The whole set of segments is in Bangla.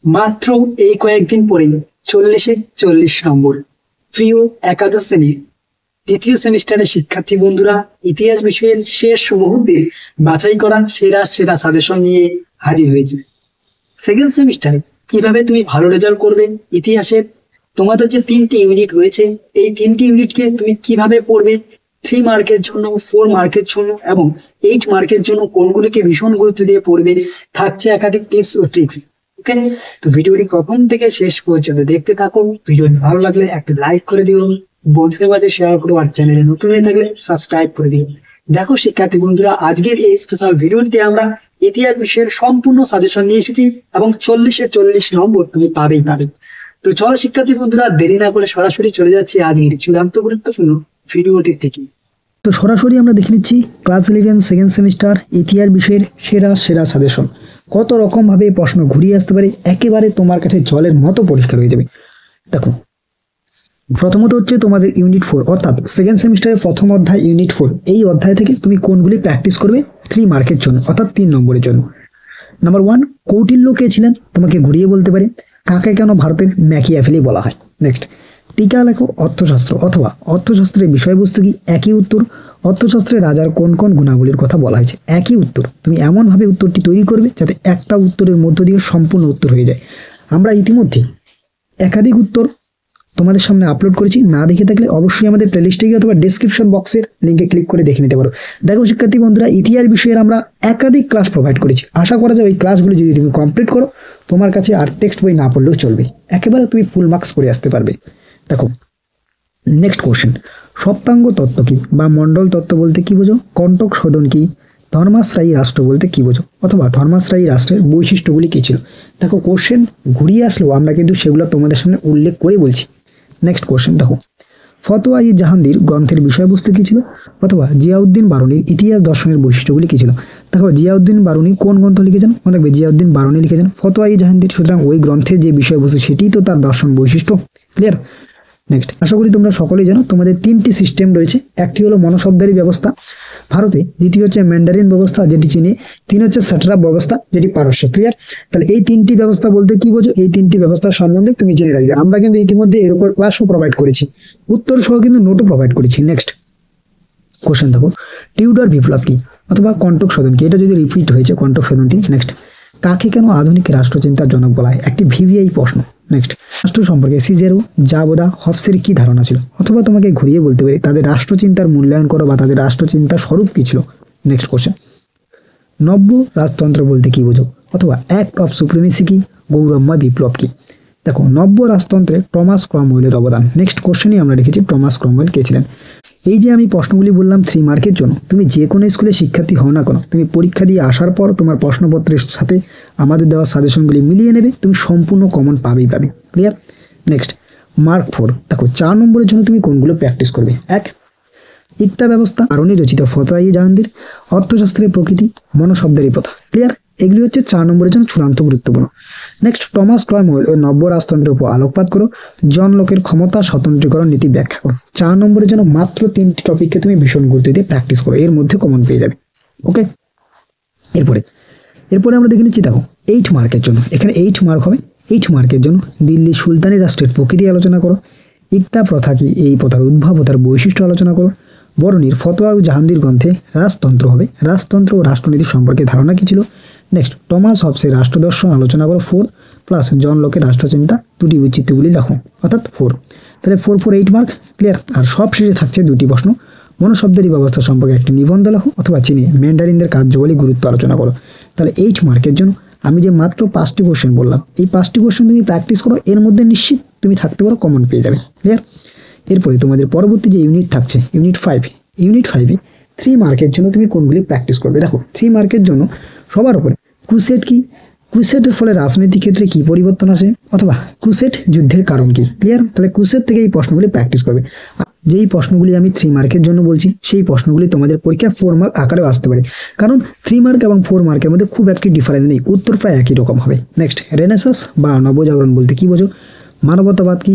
মাত্র এই কয়েকদিন পরেই 40-এ 40 নম্বর। প্রিয় একাদশ শ্রেণীর দ্বিতীয় সেমিস্টারের শিক্ষার্থী বন্ধুরা, ইতিহাস বিষয়ের শেষ মুহূর্তে বাছাই করা সেরা সেরা সাজেশন নিয়ে হাজির হয়েছে। সেকেন্ড সেমিস্টারে কিভাবে তুমি ভালো রেজাল্ট করবে ইতিহাসের, তোমাদের যে 3টি ইউনিট রয়েছে এই 3টি ইউনিটকে তুমি কিভাবে পড়বে, 3 মার্কের জন্য, 4 মার্কের জন্য এবং 8 মার্কের জন্য কোনগুলিকে ভীষণ গুরুত্ব দিয়ে পড়বে, থাকছে একাধিক টিপস ও ট্রিক্স। ওকে, তো ভিডিওটি প্রথম থেকে শেষ পর্যন্ত দেখতে থাকো। ভিডিওটি ভালো লাগলে একটা লাইক করে দিও, বন্ধুদের মাঝে শেয়ার করো, আর চ্যানেলে নতুন হয়ে থাকলে সাবস্ক্রাইব করে দিও। দেখো শিক্ষার্থী বন্ধুরা, আজকের এই স্পেশাল ভিডিওটিতে আমরা ইতিহাস বিষয়ের সম্পূর্ণ সাজেশন নিয়ে এসেছি এবং 40-এ 40 নম্বর তুমি পাবেই পাবে। তো চলো শিক্ষার্থী বন্ধুরা, দেরি না করে সরাসরি চলে যাচ্ছি আজকের চূড়ান্ত গুরুত্বপূর্ণ ভিডিওটির দিকে। তো সরাসরি আমরা দেখে নিচ্ছি ক্লাস 11 সেকেন্ড সেমিস্টার ইতিহাস বিষয়ের সেরা সেরা সাজেশন। কত রকম ভাবে প্রশ্ন ঘুরিয়ে আসতে পারে, একেবারে তোমার কাছে জলের মতো পরিষ্কার হয়ে যাবে। দেখো, প্রথমত হচ্ছে তোমাদের ইউনিট 4 অর্থাৎ সেকেন্ড সেমিস্টারের প্রথম অধ্যায় ইউনিট 4। এই অধ্যায় থেকে তুমি কোনগুলি প্র্যাকটিস করবে 3 মার্কের জন্য অর্থাৎ 3 নম্বরের জন্য। নাম্বার 1, কৌটিল্য কে ছিলেন, তোমাকে ঘুরিয়ে বলতে পারে। কাকে কেন ভারতের ম্যাকিয়াভেলি বলা হয়। নেক্সট, টিকা লেখো অর্থশাস্ত্র অথবা অর্থশাস্ত্রের বিষয়বস্তু কি, একই উত্তর। অর্থশাস্ত্রে রাজার কোন কোন গুণাবলীর কথা বলা হয়েছে, একই উত্তর। তুমি এমনভাবে উত্তরটি তৈরি করবে যাতে একটা উত্তরের মধ্য দিয়ে সম্পূর্ণ উত্তর হয়ে যায়। আমরা ইতিমধ্যে একাধিক উত্তর তোমাদের সামনে আপলোড করেছি, না দেখে থাকলে অবশ্যই আমাদের প্লেলিস্টে গিয়ে অথবা ডেসক্রিপশন বক্সের লিঙ্কে ক্লিক করে দেখে নিতে পারো। দেখো শিক্ষার্থী বন্ধুরা, ইতিহাস বিষয়ের আমরা একাধিক ক্লাস প্রোভাইড করেছি। আশা করা যায় ওই ক্লাসগুলো যদি তুমি কমপ্লিট করো, তোমার কাছে আর টেক্সট বই না পড়লেও চলবে, একেবারে তুমি ফুল মার্কস করে আসতে পারবে। দেখো নেক্সট কোশ্চেন, সপ্তাঙ্গ তত্ত্ব কি বা মণ্ডল তত্ত্ব বলতে কি বোঝো, কণ্টক শোধন কি, ধর্মাশ্রয়ী রাষ্ট্র বলতে কি বোঝো, অথবা ধর্মাশ্রয়ী রাষ্ট্রের বৈশিষ্ট্যগুলি কি ছিল। দেখো কোশ্চেন ঘুরিয়ে আসলেও আমরা কিন্তু সেগুলো তোমাদের সামনে উল্লেখ করে বলছি। নেক্সট কোশ্চেন দেখো, ফতোয়া-ই জাহাঙ্গীর গ্রন্থের বিষয়বস্তু কি ছিল, অথবা জিয়াউদ্দিন বারুনির ইতিহাস দর্শনের বৈশিষ্ট্যগুলি কি ছিল। দেখো জিয়াউদ্দিন বারুনি কোন গ্রন্থ লিখেছেন, মনে রাখবে জিয়াউদ্দিন বারুনি লিখেছেন ফতোয়া-ই জাহাঙ্গীর, সুতরাং ওই গ্রন্থের যে বিষয়বস্তু সেটিই তো তার দর্শন বৈশিষ্ট্য। ক্লিয়ার। নেক্সট, আশা করি তোমরা সকলেই জানো তোমাদের 3টি সিস্টেম রয়েছে। একটি হলো মনশব্দারি ব্যবস্থা ভারতে, দ্বিতীয় হচ্ছে ম্যান্ডারিন ব্যবস্থা যেটি চীনে, 3 হচ্ছে স্যাট্রাপ ব্যবস্থা যেটি পারস্যে। ক্লিয়ার। তাহলে এই 3টি ব্যবস্থা বলতে কি বোঝো, এই 3টি ব্যবস্থার সম্বন্ধে তুমি জেনে রাখবে। আমরা কিন্তু ইতিমধ্যে এর উপর ক্লাসও প্রোভাইড করেছি, উত্তর সহ কিন্তু নোটও প্রোভাইড করেছি। নেক্সট কোশ্চেন দেখো, টিউডার বিপ্লব কি অথবা কণ্টক শোধন কি, এটা যদি রিপিট হয়েছে কণ্টক শোধনটি। নেক্সট, কাকে কেন আধুনিক রাষ্ট্রচিন্তার জনক বলা হয়, একটি ভিভিআই প্রশ্ন। নেক্সট, রাষ্ট্র সম্পর্কে সিজেরো, জাবোদা, হবসের কি ধারণা ছিল, অথবা তোমাকে ঘুরিয়ে বলতে পারে তাদের রাষ্ট্রচিন্তার মূল্যায়ন করো বা তাদের রাষ্ট্রচিন্তার স্বরূপ কি ছিল। নেক্সট কোশ্চেন, নব্য রাজতন্ত্র বলতে কি বোঝো, অথবা অ্যাক্ট অফ সুপ্রিমেসি কি, গৌরবময় বিপ্লব কি। দেখো নব্য রাজতন্ত্রে টমাস ক্রমওয়েলের অবদান। নেক্সট কোশ্চেনই আমরা লিখেছি টমাস ক্রমওয়েল কে ছিলেন। এই যে আমি প্রশ্নগুলি বললাম 3 মার্কের জন্য, তুমি যে কোনো স্কুলে শিক্ষার্থী হও না কেন, তুমি পরীক্ষা দিয়ে আসার পর তোমার প্রশ্নপত্রের সাথে আমাদের দেওয়া সাজেশনগুলি মিলিয়ে নেবে, তুমি সম্পূর্ণ কমন পাবেই পাবে। ক্লিয়ার। নেক্সট মার্ক 4, দেখো 4 নম্বরের জন্য তুমি কোনগুলো প্র্যাকটিস করবে। 1, ইকতা ব্যবস্থা, বারুনি রচিত ফতোয়া-ই জাহাঙ্গীর, অর্থশাস্ত্রের প্রকৃতি, মনশব্দারি প্রথা। ক্লিয়ার। এগুলি হচ্ছে 4 নম্বরের জন্য চূড়ান্ত গুরুত্বপূর্ণ। নেক্সট, টমাস ক্রমওয়েল ও নব্য রাজতন্ত্রের উপর আলোকপাত করো, জন লোকের ক্ষমতা স্বতন্ত্রীকরণ নীতি ব্যাখ্যা করো। 4 নম্বরের জন্য মাত্র 3টি টপিককে তুমি ভীষণ গুরুত্ব দিয়ে প্র্যাকটিস করো, এর মধ্যে কমন পেয়ে যাবে। ওকে, এরপরে আমরা দেখে নিচ্ছি। দেখো 8 মার্কের জন্য, এখানে 8 মার্ক হবে। 8 মার্কের জন্য দিল্লি সুলতানি রাষ্ট্রের প্রকৃতি আলোচনা করো, ইকতা প্রথা কি, এই প্রথার উদ্ভব ও তার বৈশিষ্ট্য আলোচনা করো। বরুণীর ফতোয়া ও জাহাঙ্গীর গ্রন্থে রাজতন্ত্র হবে, রাজতন্ত্র ও রাষ্ট্রনীতি সম্পর্কে ধারণা কি ছিল। নেক্সট, টমাস হবসের রাষ্ট্রদর্শন আলোচনা করো 4, প্লাস জন লোকের রাষ্ট্রচিন্তা, দুটি বৈচিত্র্যগুলি লেখো, অর্থাৎ 4। তাহলে 4 4 8 মার্ক। ক্লিয়ার। আর সব শেষে থাকছে 2টি প্রশ্ন, মনশব্দারি ব্যবস্থা সম্পর্কে একটি নিবন্ধ লেখো, অথবা চীনে ম্যান্ডারিনদের কার্যবলী গুরুত্ব আলোচনা করো। তাহলে 8 মার্কের জন্য আমি যে মাত্র 5টি কোশ্চেন বললাম, এই 5টি কোশ্চেন তুমি প্র্যাকটিস করো, এর মধ্যে নিশ্চিত তুমি থাকতে পারো কমন পেয়ে যাবে। ক্লিয়ার। এরপরে তোমাদের পরবর্তী যে ইউনিট থাকছে ইউনিট 5, ইউনিট 5-এ 3 মার্কের জন্য তুমি কোনগুলি প্র্যাকটিস করবে। দেখো 3 মার্কের জন্য সবার উপরে ক্রুসেড কি, ক্রুসেডের ফলে রাজনৈতিক ক্ষেত্রে কি পরিবর্তন আসে, অথবা ক্রুসেড যুদ্ধের কারণ কি। ক্লিয়ার। তাহলে ক্রুসেড থেকে এই প্রশ্নগুলি প্র্যাকটিস করবে। যেই প্রশ্নগুলি আমি 3 মার্কের জন্য বলছি সেই প্রশ্নগুলি তোমাদের পরীক্ষায় 4 মার্ক আকারেও আসতে পারে, কারণ 3 মার্ক এবং 4 মার্কের মধ্যে খুব একটি ডিফারেন্স নেই, উত্তর প্রায় একই রকম হবে। নেক্সট, রেনেসাঁস বা নবজাগরণ বলতে কি বোঝো, মানবতাবাদ কি,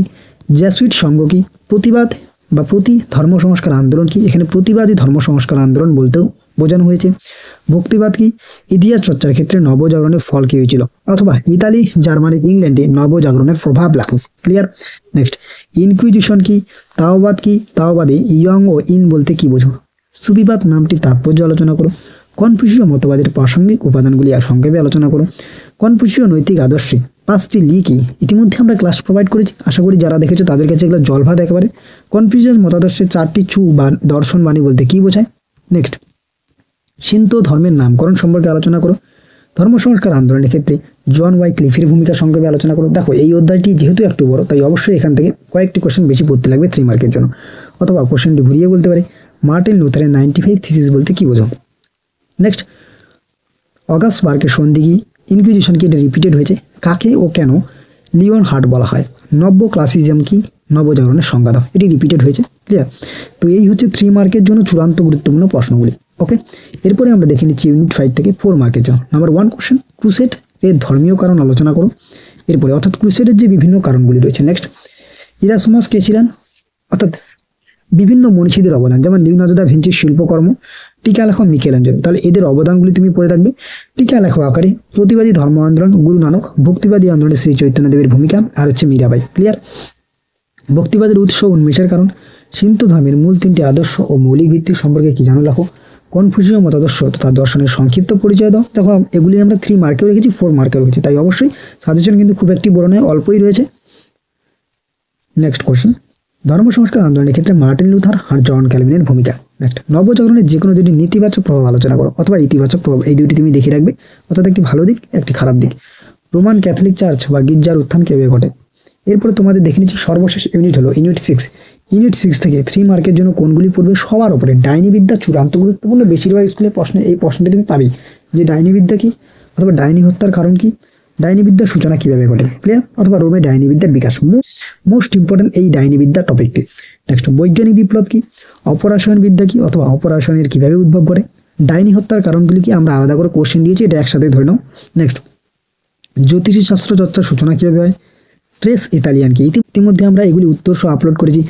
জ্যাসুইট সংঘ কি, প্রতিবাদ বা প্রতি ধর্ম সংস্কার আন্দোলন কি। এখানে প্রতিবাদী ধর্ম সংস্কার আন্দোলন বলতেও বোঝানো হয়েছে। ভক্তিবাদ কি? ইতিহাস চর্চার ক্ষেত্রে নবজাগরণের ফল কি হয়েছিল, অথবা ইতালি, জার্মানি, ইংল্যান্ডে নবজাগরণের প্রভাব লেখো। ক্লিয়ার? নেক্সট, ইনকুইজিশন কি? তাওবাদ কি? তাওবাদে ইয়ং ও ইন বলতে কি বোঝো? সুফিবাদ নামটি তাৎপর্য আলোচনা করো। কনফুসীয় মতবাদের প্রাসঙ্গিক উপাদানগুলি আর সংক্ষেপে আলোচনা করো। কনফুসীয় নৈতিক আদর্শে 5টি লি কি? ইতিমধ্যে আমরা ক্লাস প্রোভাইড করেছি, আশা করি যারা দেখেছো তাদের কাছে এগুলো জল ভাত একেবারে। কনফুসিয়াস মতাদর্শে 4টি চু বা দর্শন বাণী বলতে কি বোঝায়? নেক্সট, শিন্তো ধর্মের নামকরণ সম্পর্কে আলোচনা করো। ধর্ম সংস্কার আন্দোলনের ক্ষেত্রে জন ওয়াই ক্লিফের ভূমিকা সংক্ষেপে আলোচনা করো। দেখো, এই অধ্যায়টি যেহেতু একটু বড়, তাই অবশ্যই এখান থেকে কয়েকটি কোশ্চেন বেশি পড়তে লাগবে 3 মার্কের জন্য। অথবা কোশ্চেনটি ঘুরিয়ে বলতে পারে, মার্টিন লুথারের 95 থিসিস বলতে কি বোঝো? নেক্সট, অগাস্ট বার্কের সন্ধি কি? ইনকুইজিশন কি? এটা রিপিটেড হয়েছে। কাকে ও কেন লিওন হার্ট বলা হয়? নব্য ক্লাসিজম কি? নবজাগরণের সংজ্ঞা দাও। এটি রিপিটেড হয়েছে। ক্লিয়ার? তো এই হচ্ছে 3 মার্কের জন্য চূড়ান্ত গুরুত্বপূর্ণ প্রশ্নগুলি। ওকে, এরপরে আমরা দেখে নিচ্ছি ইউনিট 5 থেকে 4 মার্কের জন্য। নাম্বার 1 কোশ্চেন, ক্রুসেড এর ধর্মীয় কারণ আলোচনা করো। এরপরে অর্থাৎ ক্রুসেডের যে বিভিন্ন কারণগুলি রয়েছে। নেক্সট, ইরাসমাস কে ছিলেন? অর্থাৎ বিভিন্ন মনীষীদের অবদান, যেমন লিওনার্দো দা ভিঞ্চির শিল্পকর্ম, টিকা লেখো মিকেলাঞ্জেলো। তাহলে এদের অবদানগুলি তুমি পড়ে রাখবে। টিকা লেখো আকারে প্রতিবাদী ধর্ম আন্দোলন, গুরু নানক, ভক্তিবাদী আন্দোলনে শ্রী চৈতন্যদেবের ভূমিকা, আর হচ্ছে মীরাবাই। ক্লিয়ার? ভক্তিবাদের উৎস উন্মেষের কারণ, সিন্ত ধর্মের মূল 3টি আদর্শ ও মৌলিক ভিত্তি সম্পর্কে কি জানো লেখো। কনফুসীয় মতাদর্শ তথা দর্শনের সংক্ষিপ্ত পরিচয় দাও। দেখো, এগুলি আমরা 3 মার্কেও রেখেছি, 4 মার্কেও রেখেছি, তাই অবশ্যই সাজেশন কিন্তু খুব একটি বড় নয়, অল্পই রয়েছে। নেক্সট কোশ্চেন, ধর্ম সংস্কার আন্দোলনের ক্ষেত্রে মার্টিন লুথার আর জন ক্যালভিনের ভূমিকা। নেক্সট, নবজাগরণের যে কোনো দুটি নেতিবাচক প্রভাব আলোচনা করো, অথবা ইতিবাচক প্রভাব, এই দুটি তুমি দেখে রাখবে, অর্থাৎ একটি ভালো দিক, একটি খারাপ দিক। রোমান ক্যাথলিক চার্চ বা গির্জার উত্থান কিভাবে ঘটে। এরপরে তোমাদের দেখে নিচ্ছি সর্বশেষ ইউনিট হলো ইউনিট 6। ইউনিট 6 থেকে 3 মার্কের জন্য কোনগুলি পড়বে? সবার উপরে ডাইনিবিদ্যা চূড়ান্ত গুরুত্বপূর্ণ। বেশিরভাগ স্কুলে প্রশ্নে এই প্রশ্নটি তুমি পাবে যে ডাইনিবিদ্যা কি, অথবা ডাইনি হত্যার কারণ কি, ডাইনিবিদ্যার সূচনা কিভাবে ঘটে। ক্লিয়ার? অথবা রোমে ডাইনিবিদ্যার বিকাশ। মোস্ট ইম্পর্টেন্ট এই ডাইনিবিদ্যা টপিকটি। নেক্সট, বৈজ্ঞানিক বিপ্লব কি? অপরাসায়ন বিদ্যা কি, অথবা অপরাসায়নের কিভাবে উদ্ভব করে। ডাইনি হত্যার কারণগুলি কি? আমরা আলাদা করে কোশ্চেন দিয়েছি, এটা একসাথে ধরে নাও। নেক্সট, জ্যোতিষী শাস্ত্র চর্চার সূচনা কিভাবে হয়। ট্রেস ইতালিয়ান কি? ইতিমধ্যে আমরা এগুলি উত্তর সহ আপলোড করেছি,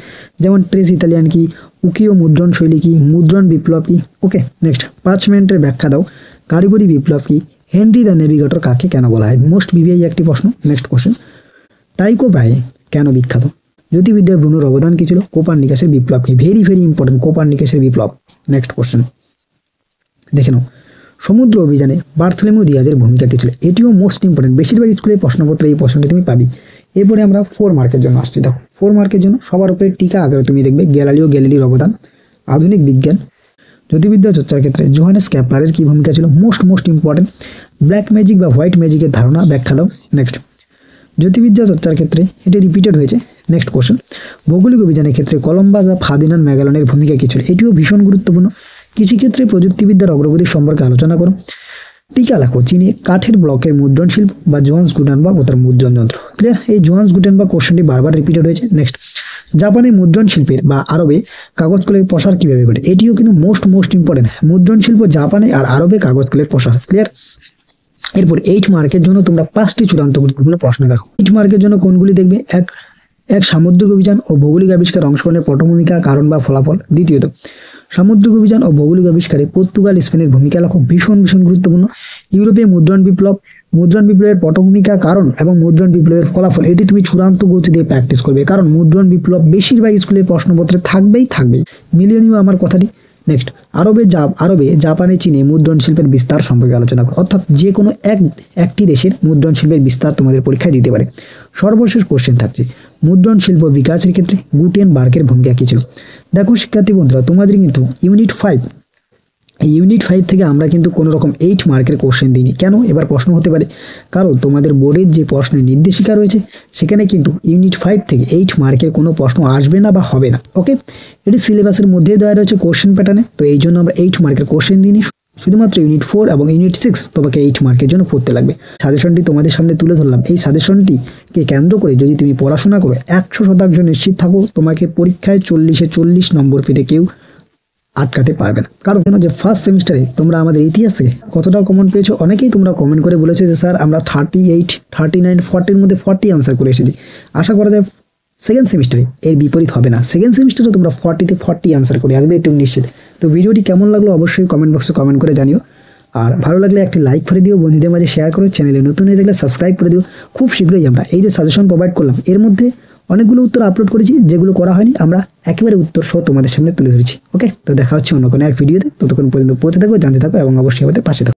যেমন ট্রেস ইতালিয়ান কি, উকিও মুদ্রণ শৈলী কি, মুদ্রণ বিপ্লব কি। ওকে, নেক্সট, পার্চমেন্টের ব্যাখ্যা দাও। কারিগরি বিপ্লব কি? হেনরি দ্য নেভিগেটর কাকে কেন বলা হয়? মোস্ট বিবিআই একটি প্রশ্ন। নেক্সট কোশ্চেন, টাইকো ব্রাহে কেন বিখ্যাত? জ্যোতির্বিদ্যায় ব্রুনোর অবদান কি ছিল? কোপার্নিকাসের বিপ্লব কি? ভেরি ভেরি ইম্পর্টেন্ট, কোপার্নিকাসের বিপ্লব। নেক্সট কোশ্চেন দেখে নাও, সমুদ্র অভিযানে বার্থোলোমিউ দিয়াজের ভূমিকা কি ছিল? এটিও মোস্ট ইম্পর্টেন্ট, বেশিরভাগ স্কুলের প্রশ্নপত্রে এই প্রশ্নটি তুমি পাবি। এরপরে আমরা 4 মার্কের জন্য আসছি। দেখো, 4 মার্কের জন্য সবার উপরে টিকা আকারে তুমি দেখবে গ্যালিলিও গ্যালিলির অবদান, আধুনিক বিজ্ঞান, জ্যোতির্বিদ্যা চর্চার ক্ষেত্রে জোহানেস ক্যাপলারের কি ভূমিকা ছিল? Most important. ব্ল্যাক ম্যাজিক বা হোয়াইট ম্যাজিকের ধারণা ব্যাখ্যা দাও। নেক্সট, জ্যোতির্বিদ্যা চর্চার ক্ষেত্রে এটি রিপিটেড হয়েছে। নেক্সট কোশ্চেন, ভৌগোলিক অভিযানের ক্ষেত্রে কলম্বাস বা ফার্দিনান্ড ম্যাগালনের ভূমিকা কি ছিল? এটিও ভীষণ গুরুত্বপূর্ণ। কৃষিক্ষেত্রে প্রযুক্তিবিদ্যার অগ্রগতি সম্পর্কে আলোচনা করো। টিকা লেখো চীনে কাঠের ব্লকের মুদ্রণ শিল্প বা জোহান্স গুটেনবার্গ ও তার মুদ্রণ যন্ত্র। ক্লিয়ার? এই জোহান্স গুটেনবার্গ কোশ্চেনটি বারবার রিপিটেড হয়েছে। নেক্সট, জাপানের মুদ্রণ শিল্পের বা আরবে কাগজ কলের প্রসার কিভাবে ঘটে? এটিও কিন্তু মোস্ট ইম্পর্টেন্ট। মুদ্রণ শিল্প জাপানে আর আরবে কাগজ কলের প্রসার। ক্লিয়ার? এরপর 8 মার্কের জন্য তোমরা 5টি চূড়ান্ত গুরুত্বপূর্ণ প্রশ্ন দেখো। 8 মার্কের জন্য কোনগুলি দেখবে? এক সামুদ্রিক অভিযান ও ভৌগোলিক আবিষ্কার অংশগ্রহণের পটভূমিকা, কারণ বা ফলাফল। দ্বিতীয়ত, সামুদ্রিক অভিযান ও ভৌগোলিক আবিষ্কারে পর্তুগাল স্পেনের ভূমিকা লেখো। ভীষণ গুরুত্বপূর্ণ। ইউরোপে মুদ্রণ বিপ্লবের পটভূমিকা, কারণ এবং মুদ্রণ বিপ্লবের ফলাফল। এটি তুমি চূড়ান্ত গুরুত্ব দিয়ে প্র্যাকটিস করবে, কারণ মুদ্রণ বিপ্লব বেশিরভাগ স্কুলের প্রশ্নপত্রে থাকবেই। মিলিয়ে নিও আমার কথাটি। নেক্সট, আরবে জাপানে চীনে মুদ্রণ শিল্পের বিস্তার সম্পর্কে আলোচনা করো। অর্থাৎ যে কোনো একটি দেশের মুদ্রণ শিল্পের বিস্তার তোমাদের পরীক্ষায় দিতে পারে। সর্বশেষ কোশ্চেন থাকছে, মুদ্রণ শিল্প বিকাশের ক্ষেত্রে গুটেনবার্গের ভূমিকা কী ছিল? দেখো শিক্ষার্থী বন্ধুরা, তোমাদের কিন্তু ইউনিট 5 থেকে আমরা কিন্তু কোনো রকম 8 মার্কের কোশ্চেন দিইনি। কেন? এবার প্রশ্ন হতে পারে, কারণ তোমাদের বোর্ডের যে প্রশ্নের নির্দেশিকা রয়েছে সেখানে কিন্তু ইউনিট 5 থেকে 8 মার্কের কোনো প্রশ্ন আসবে না বা হবে না। ওকে, এটি সিলেবাসের মধ্যে দেওয়া রয়েছে কোশ্চেন প্যাটার্নে, তো এই জন্য আমরা 8 মার্কের কোশ্চেন দিইনি। শুধুমাত্র ইউনিট 4 এবং ইউনিট 6 তোমাকে 8 মার্কের জন্য পড়তে লাগবে। সাজেশনটি তোমাদের সামনে তুলে ধরলাম। এই সাজেশনটিকে কেন্দ্র করে যদি তুমি পড়াশোনা করো 100% নিশ্চিত থাকো তোমাকে পরীক্ষায় 40-এ 40 নম্বর পেতে কেউ আটকাতে পারবে না। কারণ যে ফার্স্ট সেমিস্টারে তোমরা আমাদের ইতিহাস থেকে কতটা কমন পেয়েছো, অনেকেই তোমরা কমেন্ট করে বলেছো যে স্যার আমরা 38, 39, 40-র মধ্যে 40 আনসার করে এসেছি। আশা করা যায় সেকেন্ড সেমিস্টারে এর বিপরীত হবে না। সেকেন্ড সেমিস্টারে তোমরা 40-তে 40 আনসার করে আসবে, একটু নিশ্চিত। তো ভিডিওটি কেমন লাগলো অবশ্যই কমেন্ট বক্সে কমেন্ট করে জানিও। আর ভালো লাগলে একটি লাইক করে দিও, বন্ধুদের মাঝে শেয়ার করো, চ্যানেলে নতুন হয়ে থাকলে সাবস্ক্রাইব করে দিও। খুব শীঘ্রই আমরা এই যে সাজেশন প্রোভাইড করলাম এর মধ্যে অনেকগুলো উত্তর আপলোড করেছি, যেগুলো করা হয়নি আমরা একেবারে উত্তর সহ তোমাদের সামনে তুলে ধরেছি। ওকে, তো দেখা হচ্ছে অন্য কোনো এক ভিডিওতে। ততক্ষণ পর্যন্ত পড়তে থাকো, জানতে থাকো এবং অবশ্যই আমাদের পাশে থাকো।